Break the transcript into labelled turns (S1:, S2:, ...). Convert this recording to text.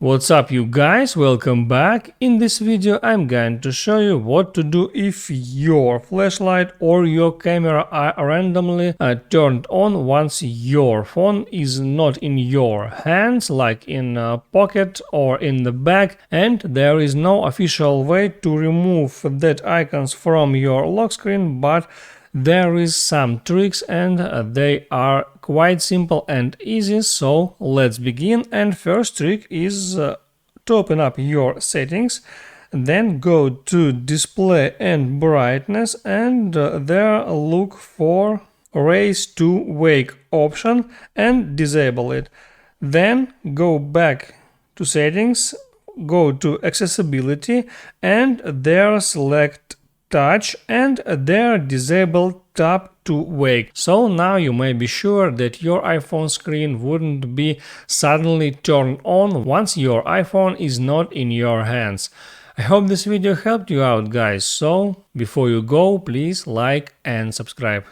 S1: What's up, you guys? Welcome back. In this video I'm going to show you what to do if your flashlight or your camera are randomly turned on once your phone is not in your hands, like in a pocket or in the bag, and there is no official way to remove that icons from your lock screen, but there is some tricks and they are quite simple and easy, so let's begin. And first trick is to open up your settings, then go to display and brightness, and there look for raise to wake option and disable it. Then go back to settings, go to accessibility, and there select touch, and there disable tap to wake. So now you may be sure that your iPhone screen wouldn't be suddenly turned on once your iPhone is not in your hands. I hope this video helped you out, guys. So before you go, please like and subscribe.